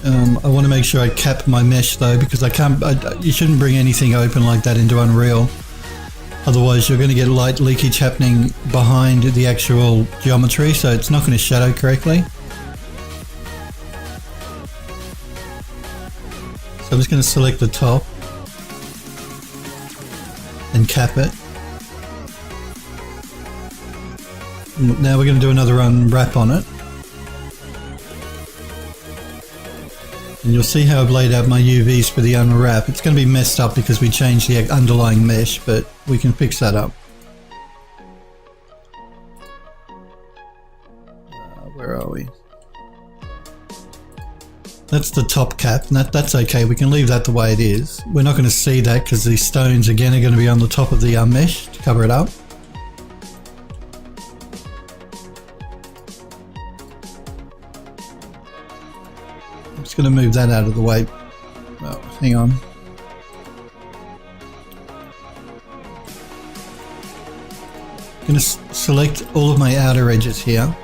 I want to make sure I cap my mesh though, because I can't. You shouldn't bring anything open like that into Unreal. Otherwise, you're going to get light leakage happening behind the actual geometry, so it's not going to shadow correctly. So I'm just going to select the top and cap it. Now we're going to do another unwrap on it. And you'll see how I've laid out my UVs for the unwrap. It's going to be messed up because we changed the underlying mesh, but we can fix that up. Where are we? That's the top cap, and that's okay. We can leave that the way it is. We're not going to see that because these stones again are going to be on the top of the mesh to cover it up. I'm just going to move that out of the way. Oh, hang on. I'm going to select all of my outer edges here.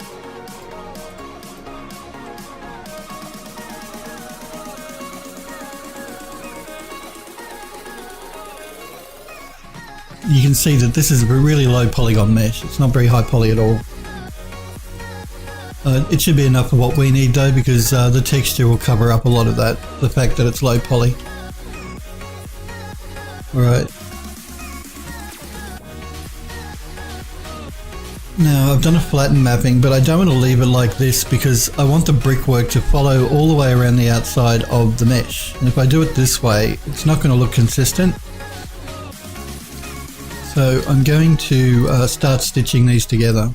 You can see that this is a really low polygon mesh. It's not very high poly at all. It should be enough for what we need though, because the texture will cover up a lot of that, the fact that it's low poly. Alright. Now I've done a flatten mapping, but I don't want to leave it like this because I want the brickwork to follow all the way around the outside of the mesh. And if I do it this way, it's not going to look consistent. So I'm going to start stitching these together.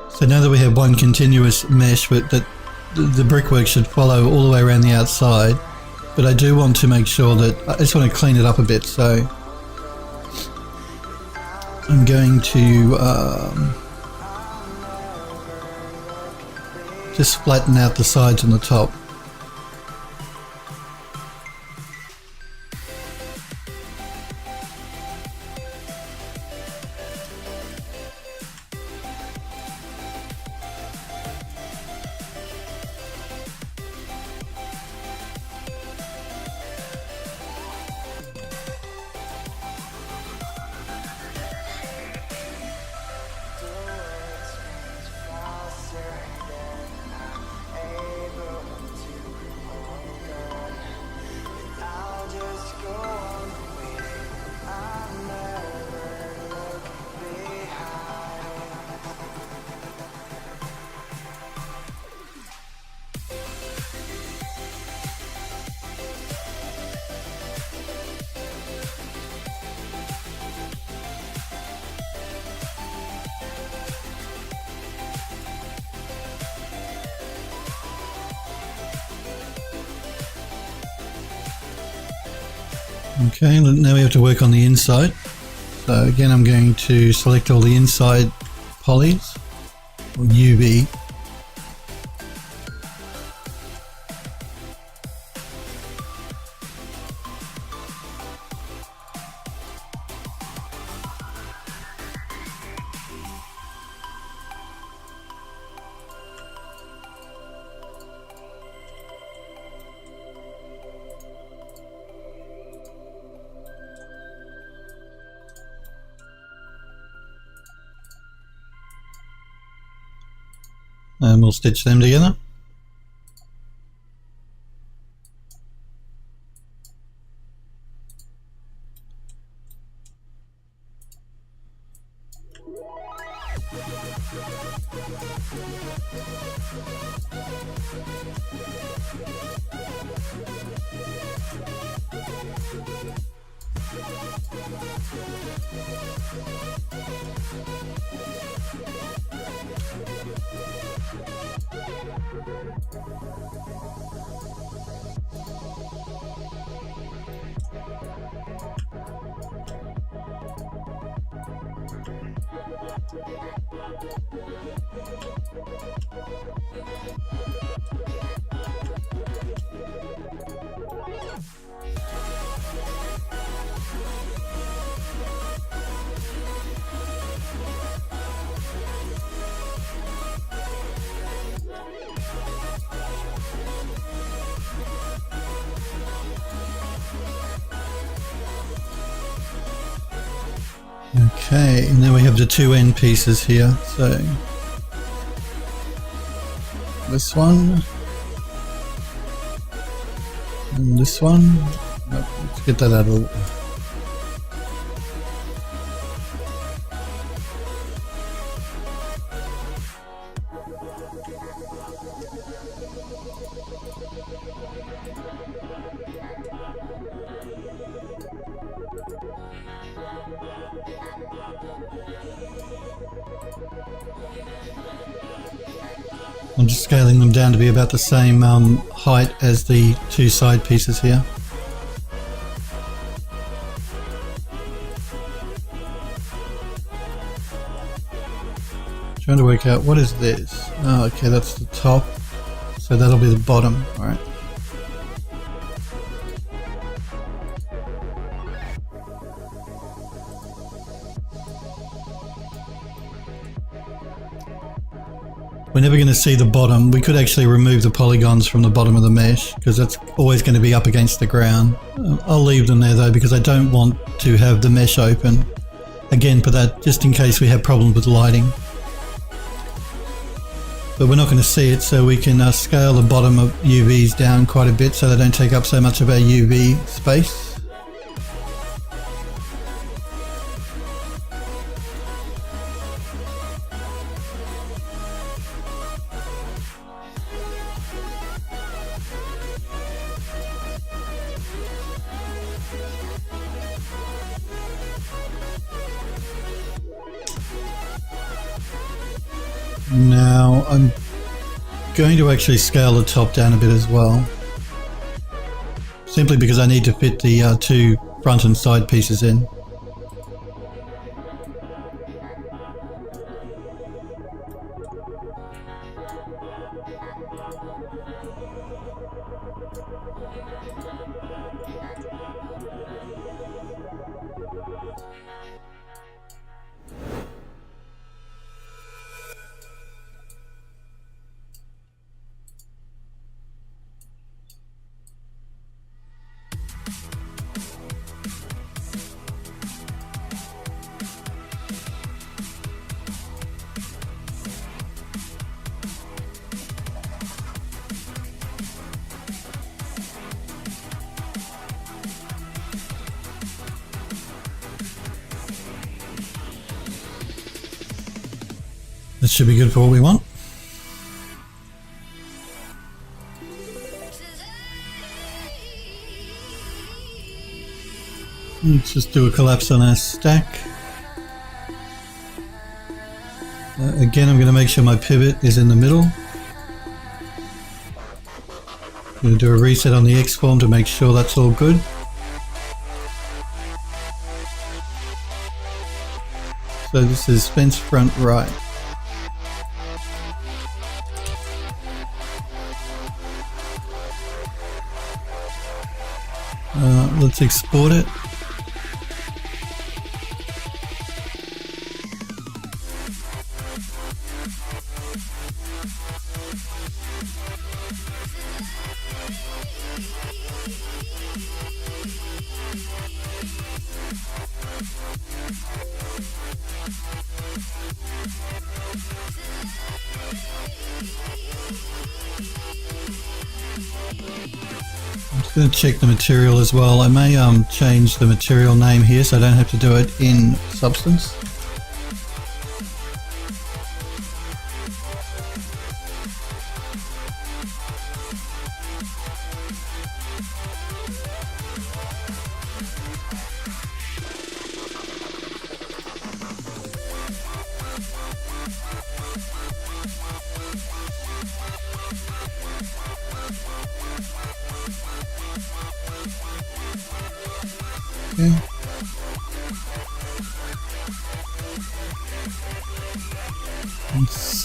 So now that we have one continuous mesh, but that the brickwork should follow all the way around the outside, but I do want to make sure that I just want to clean it up a bit, so I'm going to just flatten out the sides and the top. Okay, now we have to work on the inside. So again, I'm going to select all the inside polys, or UV. And we'll stitch them together. Okay, and then we have the two end pieces here. So this one and this one. Nope, let's get that out of the way. I'm just scaling them down to be about the same height as the two side pieces here. Trying to work out what is this. Oh, okay, that's the top. So that'll be the bottom. All right. We're never going to see the bottom. We could actually remove the polygons from the bottom of the mesh because that's always going to be up against the ground. I'll leave them there though because I don't want to have the mesh open. Again, for that, just in case we have problems with lighting. But we're not going to see it, so we can scale the bottom of UVs down quite a bit so they don't take up so much of our UV space. Now I'm going to actually scale the top down a bit as well, simply because I need to fit the two front and side pieces in. This should be good for what we want. Let's just do a collapse on our stack. Again, I'm going to make sure my pivot is in the middle. I'm going to do a reset on the X form to make sure that's all good. So this is fence front right. Let's export it. I'm going to check the material as well. I may change the material name here so I don't have to do it in Substance.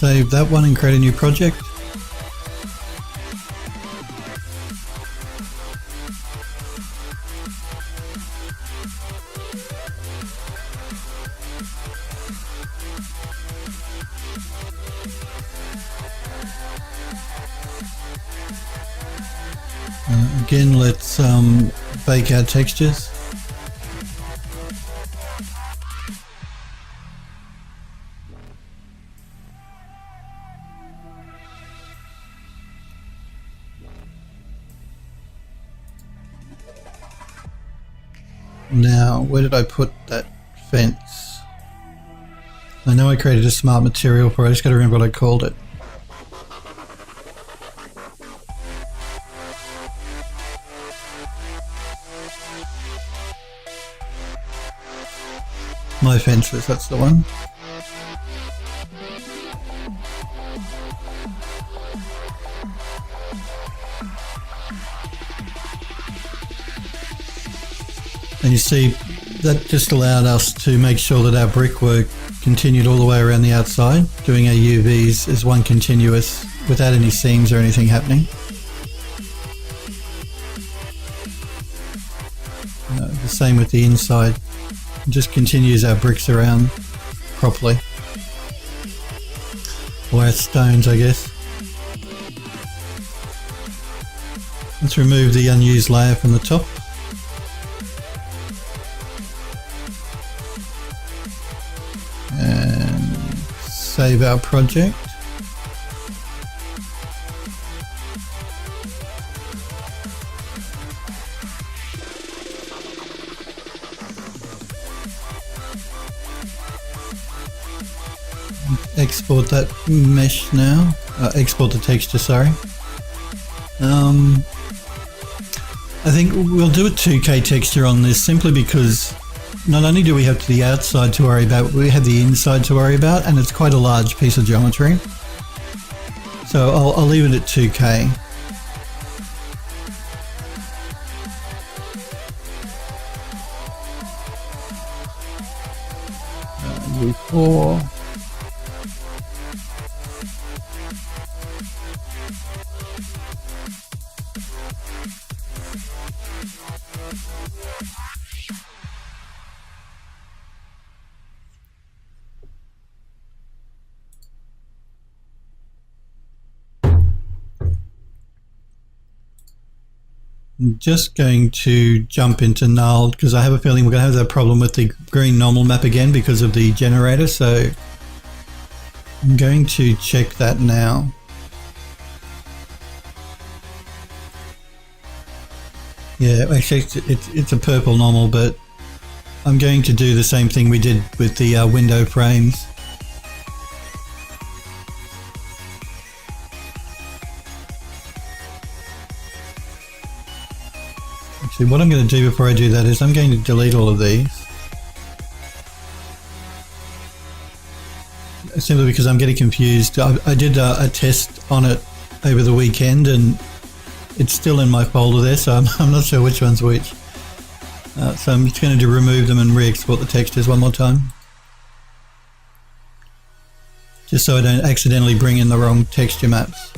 save that one and create a new project. Again, let's bake our textures. Now, where did I put that fence? I know I created a smart material for it, I just got to remember what I called it. My fences, that's the one. And you see, that just allowed us to make sure that our brickwork continued all the way around the outside, doing our UVs as one continuous without any seams or anything happening. The same with the inside. It just continues our bricks around properly. Or our stones, I guess. Let's remove the unused layer from the top. And save our project. Export that mesh now. Export the texture, sorry. I think we'll do a 2K texture on this simply because not only do we have the outside to worry about, we have the inside to worry about, and it's quite a large piece of geometry. So I'll leave it at 2K. UE4. I'm just going to jump into null because I have a feeling we're going to have that problem with the green normal map again because of the generator, so I'm going to check that now. Yeah, actually it's a purple normal, but I'm going to do the same thing we did with the window frames. What I'm going to do before I do that is I'm going to delete all of these. Simply because I'm getting confused. I did a test on it over the weekend and it's still in my folder there, so I'm not sure which one's which. So I'm just going to remove them and re-export the textures one more time. Just so I don't accidentally bring in the wrong texture maps.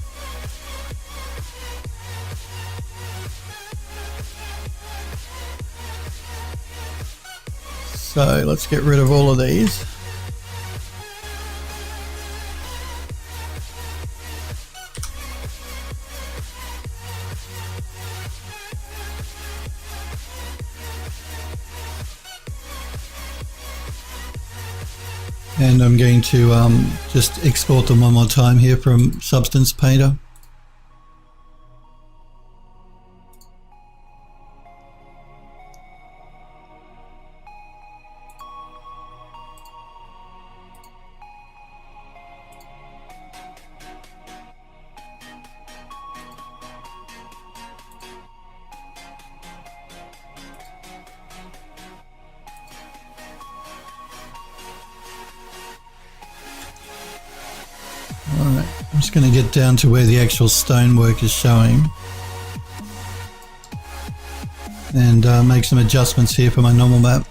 So let's get rid of all of these. And I'm going to just export them one more time here from Substance Painter. Alright, I'm just going to get down to where the actual stonework is showing and make some adjustments here for my normal map.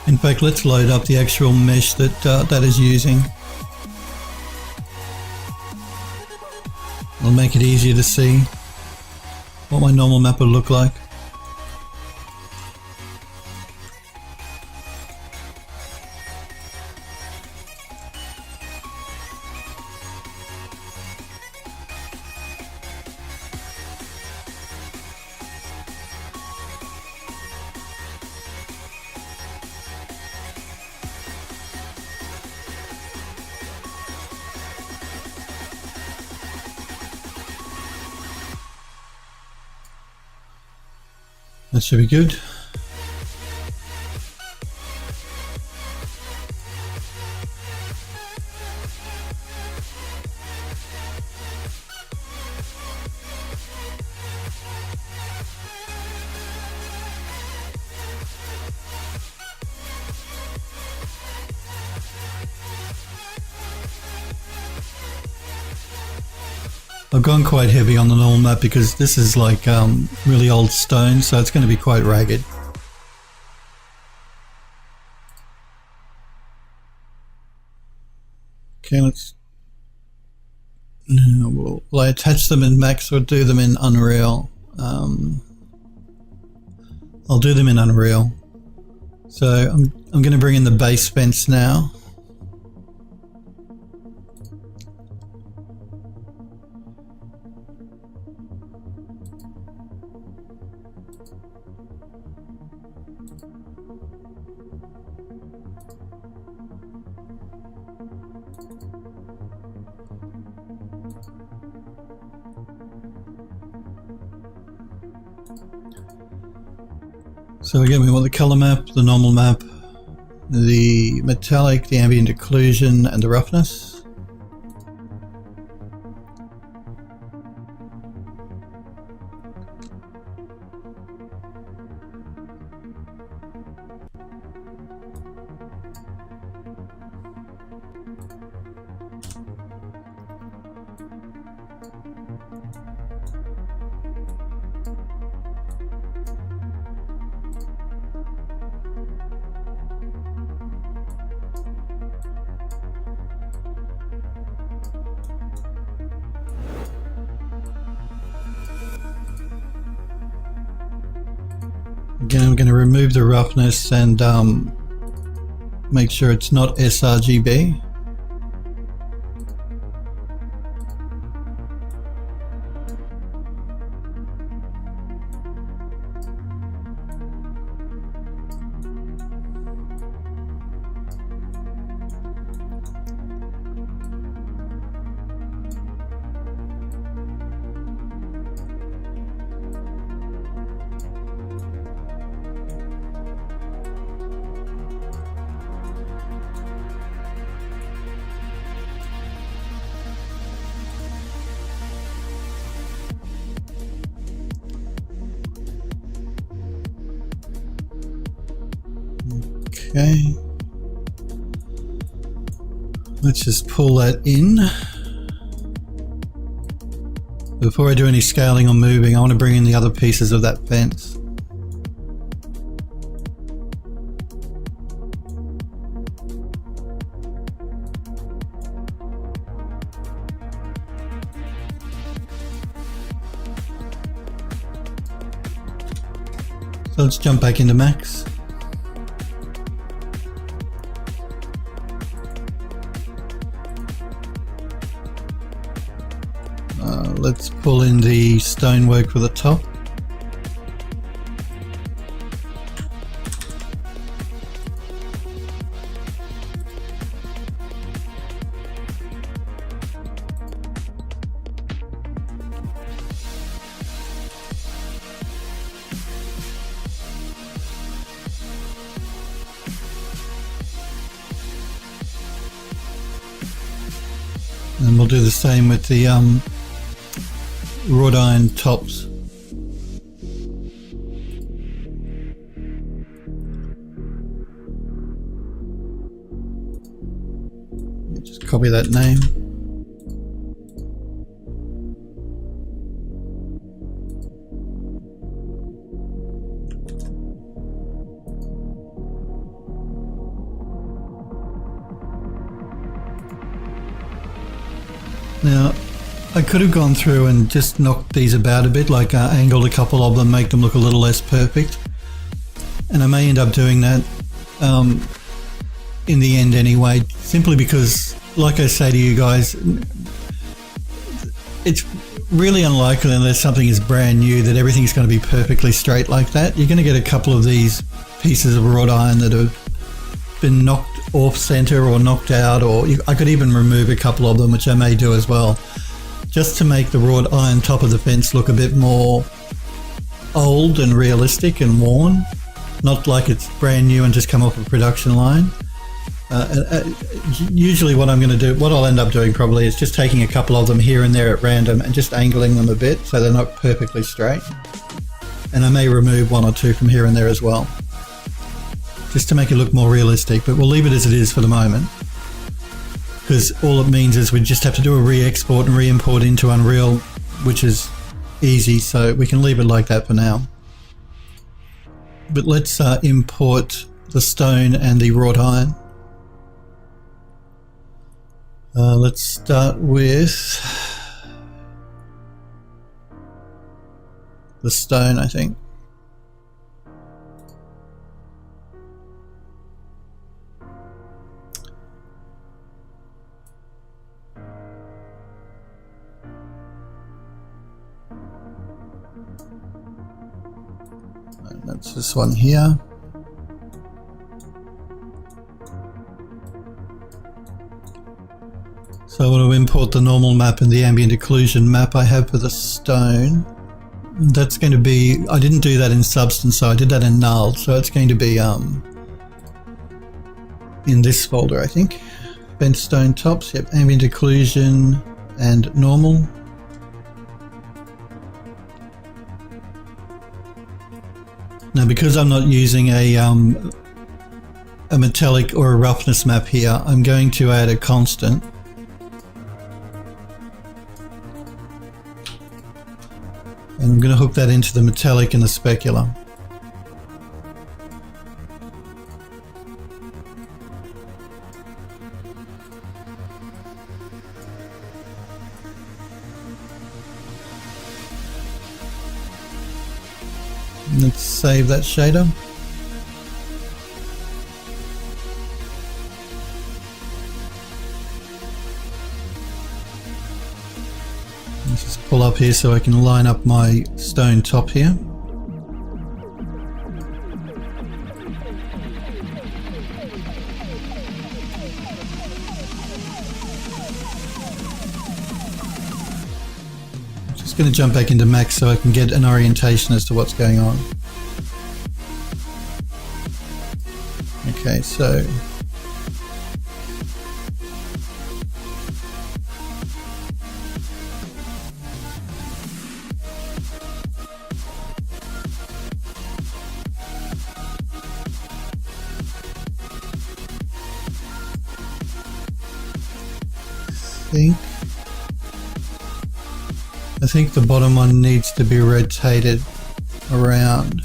In fact, let's load up the actual mesh that that is using. It'll make it easier to see what my normal map would look like. That should be good. I've gone quite heavy on the normal map because this is like really old stone, so it's going to be quite ragged. Okay, let's... Will I attach them in Max or do them in Unreal? I'll do them in Unreal. So I'm going to bring in the base fence now. So again, we want the color map, the normal map, the metallic, the ambient occlusion, and the roughness. Again, I'm going to remove the roughness and make sure it's not sRGB. Okay, let's just pull that in. Before I do any scaling or moving, I want to bring in the other pieces of that fence. So let's jump back into Max. Let's pull in the stonework for the top. And we'll do the same with the wrought iron tops. Just copy that name. Now, I could have gone through and just knocked these about a bit, like angled a couple of them, make them look a little less perfect. And I may end up doing that in the end anyway, simply because, like I say to you guys, it's really unlikely unless something is brand new that everything's going to be perfectly straight like that. You're going to get a couple of these pieces of wrought iron that have been knocked off center or knocked out, or I could even remove a couple of them, which I may do as well, just to make the wrought iron top of the fence look a bit more old and realistic and worn, not like it's brand new and just come off a production line. Usually what I'm going to do, what I'll end up doing probably, is just taking a couple of them here and there at random and just angling them a bit so they're not perfectly straight. And I may remove one or two from here and there as well, just to make it look more realistic, but we'll leave it as it is for the moment, because all it means is we just have to do a re-export and re-import into Unreal, which is easy, so we can leave it like that for now. But let's import the stone and the wrought iron. Let's start with the stone, I think. And that's this one here. So I want to import the normal map and the ambient occlusion map I have for the stone. That's going to be, I didn't do that in Substance, so I did that in Null, so it's going to be in this folder, I think. Bent stone tops, yep, ambient occlusion and normal. Now, because I'm not using a metallic or a roughness map here, I'm going to add a constant. And I'm going to hook that into the metallic and the specular. Let's save that shader. Let's just pull up here so I can line up my stone top here. Going to jump back into Max so I can get an orientation as to what's going on. Okay, so I think the bottom one needs to be rotated around.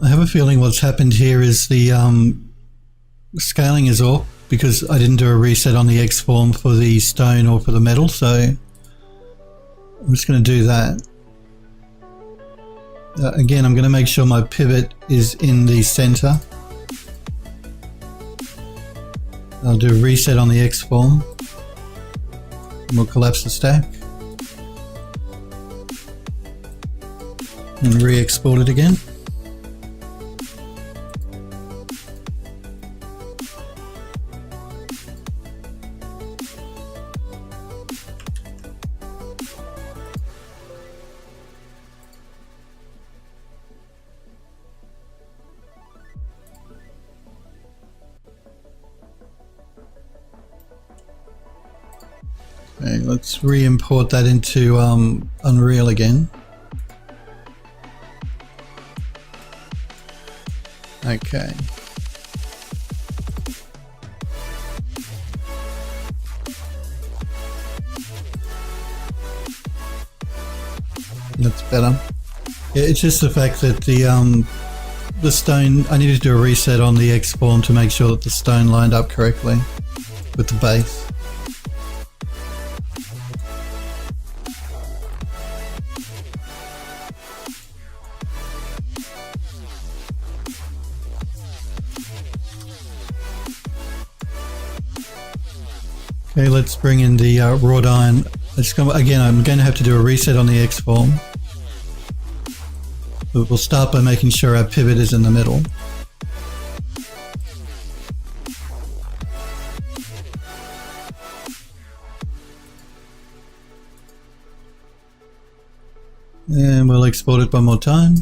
I have a feeling what's happened here is the scaling is off because I didn't do a reset on the X form for the stone or for the metal, so I'm just going to do that. Again, I'm going to make sure my pivot is in the center. I'll do a reset on the X form and we'll collapse the stack and re-export it again. Okay, let's re-import that into Unreal again. Okay. That's better. Yeah, it's just the fact that the stone, I needed to do a reset on the X-form to make sure that the stone lined up correctly with the base. Okay, let's bring in the wrought iron. Again, I'm going to have to do a reset on the X-form. But we'll start by making sure our pivot is in the middle. And we'll export it one more time.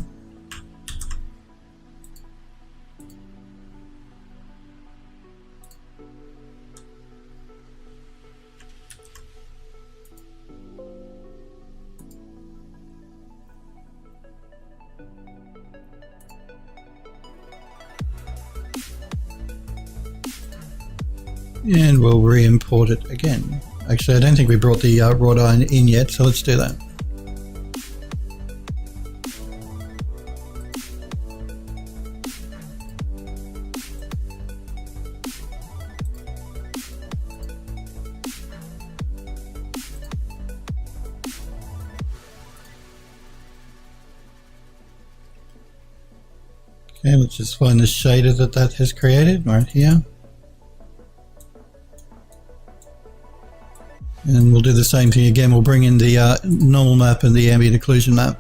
And we'll re-import it again. Actually, I don't think we brought the wrought iron in yet, so let's do that. Okay, let's just find the shader that has created right here. And we'll do the same thing again. We'll bring in the normal map and the ambient occlusion map.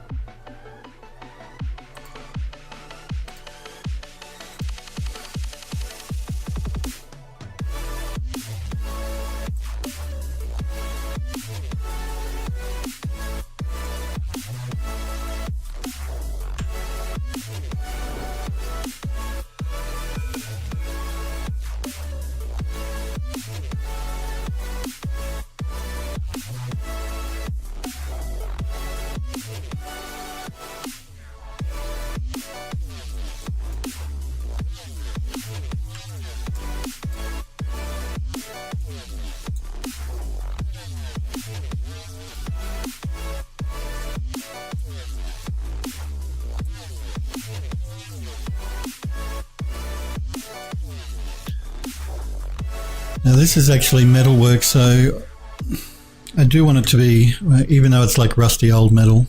Now this is actually metalwork, so I do want it to be, even though it's like rusty old metal,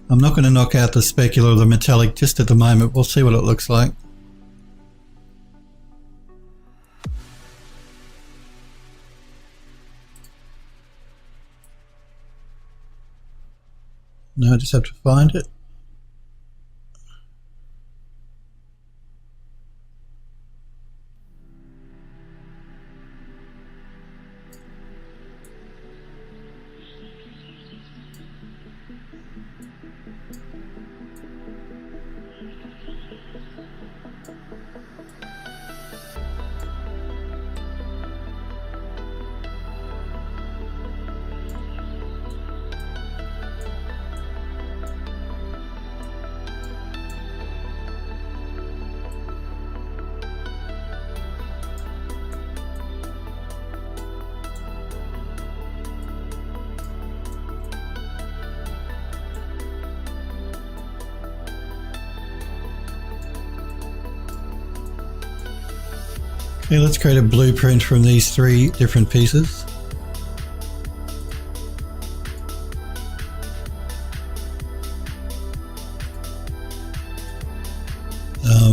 I'm not going to knock out the specular or the metallic just at the moment. We'll see what it looks like. No, I just have to find it. Okay, let's create a blueprint from these three different pieces.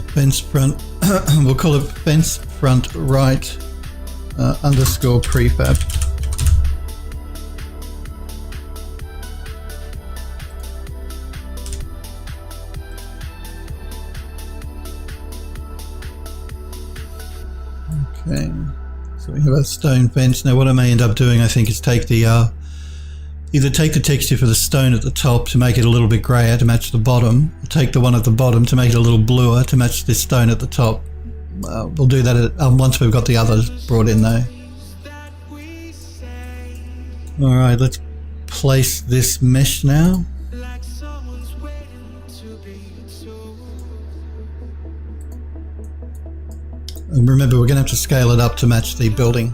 Fence front, we'll call it fence front right underscore prefab. Okay, so we have a stone fence. Now what I may end up doing, I think, is take the either take the texture for the stone at the top to make it a little bit grayer to match the bottom, or take the one at the bottom to make it a little bluer to match this stone at the top. We'll do that once we've got the others brought in though. Alright, let's place this mesh now. And remember, we're going to have to scale it up to match the building.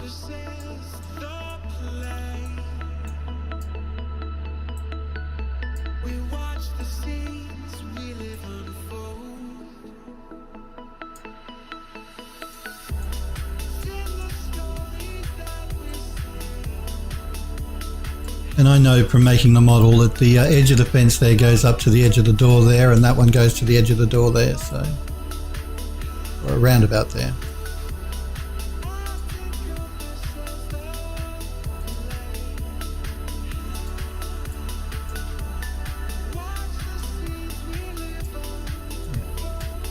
And I know from making the model that the edge of the fence there goes up to the edge of the door there, and that one goes to the edge of the door there, so, or around about there.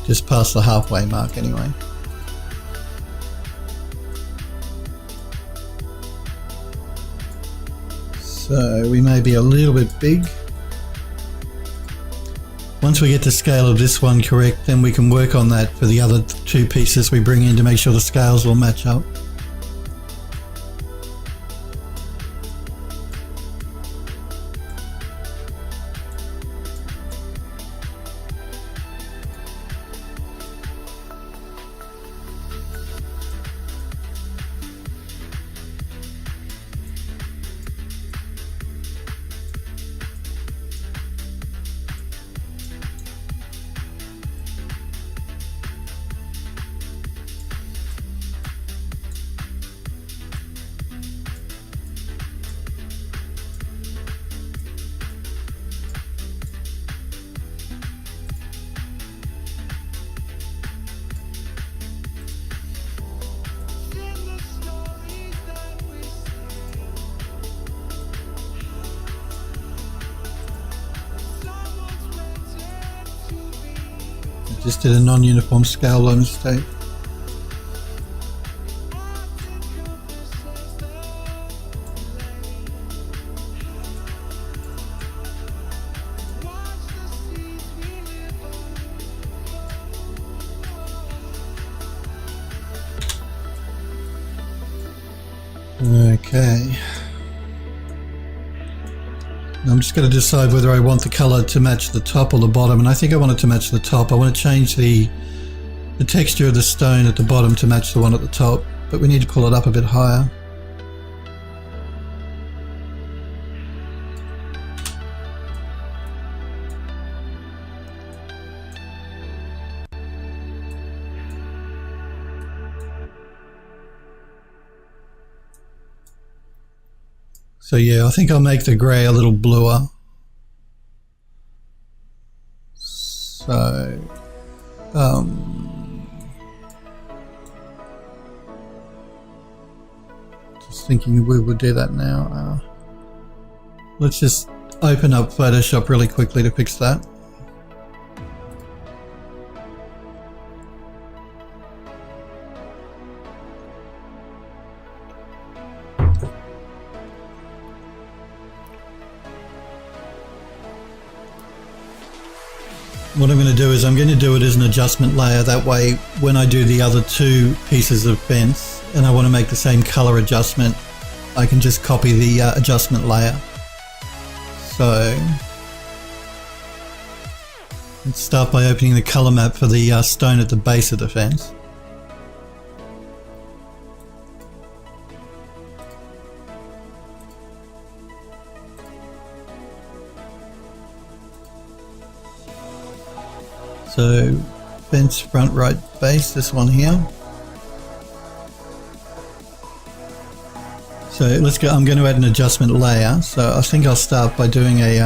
Just past the halfway mark anyway. So we may be a little bit big. Once we get the scale of this one correct, then we can work on that for the other two pieces we bring in to make sure the scales will match up. Just did a non-uniform scale by mistake. Okay. I'm just going to decide whether I want the color to match the top or the bottom, and I think I want it to match the top. I want to change the texture of the stone at the bottom to match the one at the top, but we need to pull it up a bit higher. So yeah, I think I'll make the grey a little bluer. So, just thinking we would do that now. Let's just open up Photoshop really quickly to fix that. What I'm going to do is I'm going to do it as an adjustment layer. That way, when I do the other two pieces of fence and I want to make the same color adjustment, I can just copy the adjustment layer. So let's start by opening the color map for the stone at the base of the fence. So fence front right base, this one here. So let's go. I'm going to add an adjustment layer. So I think I'll start by doing a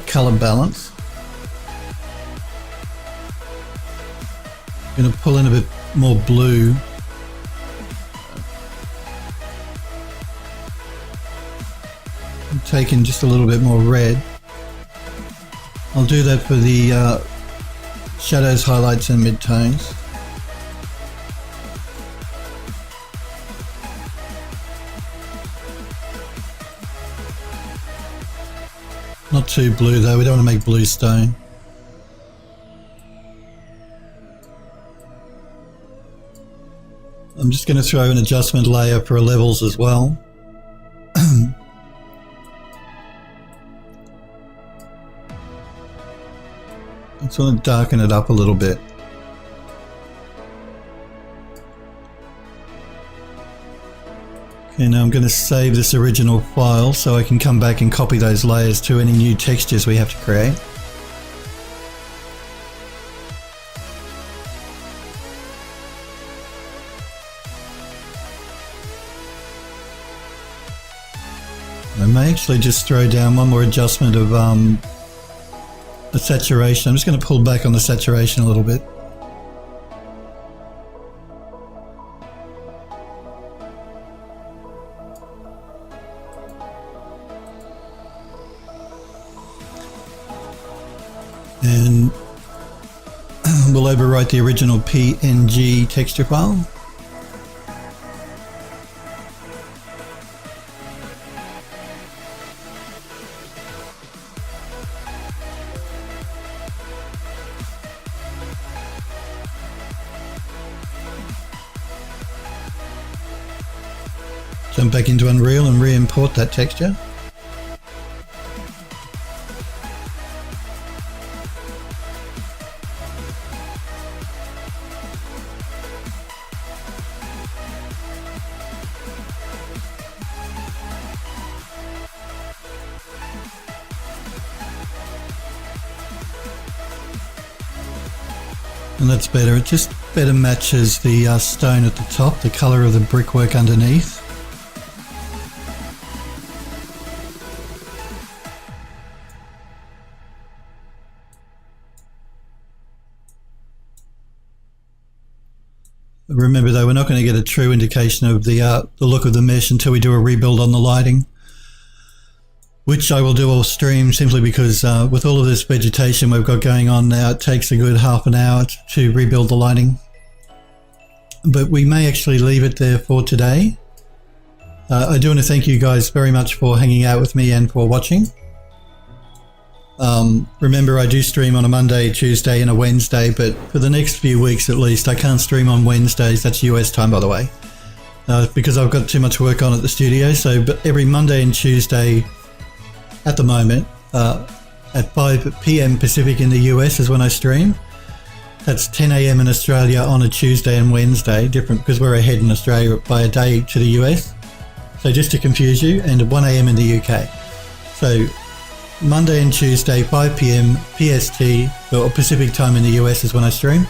color balance. I'm going to pull in a bit more blue. And take in just a little bit more red. I'll do that for the shadows, highlights and midtones. Not too blue though, we don't want to make blue stone. I'm just going to throw an adjustment layer for levels as well. I just want to darken it up a little bit. Okay, now I'm going to save this original file so I can come back and copy those layers to any new textures we have to create. I may actually just throw down one more adjustment of the saturation. I'm just going to pull back on the saturation a little bit. And we'll overwrite the original PNG texture file. Jump back into Unreal and re-import that texture. And that's better. It just better matches the stone at the top, the colour of the brickwork underneath. Remember though, we're not going to get a true indication of the look of the mesh until we do a rebuild on the lighting, which I will do off stream simply because with all of this vegetation we've got going on now, it takes a good half an hour to rebuild the lighting. But we may actually leave it there for today. I do want to thank you guys very much for hanging out with me and for watching. Remember, I do stream on a Monday, Tuesday and a Wednesday, but for the next few weeks at least, I can't stream on Wednesdays. That's US time, by the way, because I've got too much work on at the studio. So but every Monday and Tuesday at the moment, at 5 p.m. Pacific in the US is when I stream. That's 10 a.m. in Australia on a Tuesday and Wednesday, different because we're ahead in Australia by a day to the US. So just to confuse you, and 1 a.m. in the UK. So Monday and Tuesday, 5 p.m. PST, or Pacific time in the US is when I stream.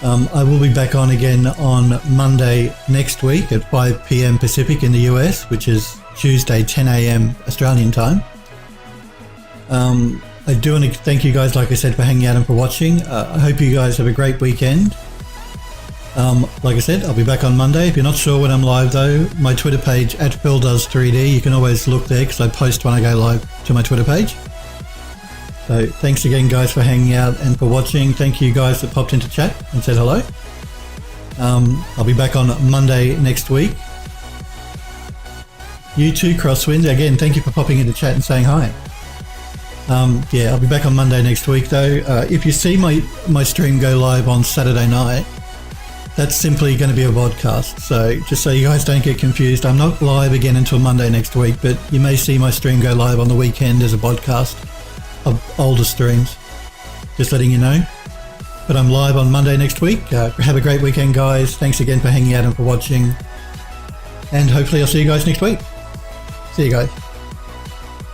I will be back on again on Monday next week at 5 p.m. Pacific in the US, which is Tuesday, 10 a.m. Australian time. I do want to thank you guys, like I said, for hanging out and for watching. I hope you guys have a great weekend. Like I said, I'll be back on Monday. If you're not sure when I'm live though, my Twitter page at PhilDoes3D, you can always look there because I post when I go live to my Twitter page. So thanks again guys for hanging out and for watching. Thank you guys that popped into chat and said hello. I'll be back on Monday next week. You too, Crosswind. Again, thank you for popping into chat and saying hi. Yeah, I'll be back on Monday next week though. If you see my stream go live on Saturday night, that's simply going to be a vodcast. So just so you guys don't get confused, I'm not live again until Monday next week, but you may see my stream go live on the weekend as a podcast of older streams. Just letting you know. But I'm live on Monday next week. Have a great weekend, guys. Thanks again for hanging out and for watching. And hopefully I'll see you guys next week. See you guys.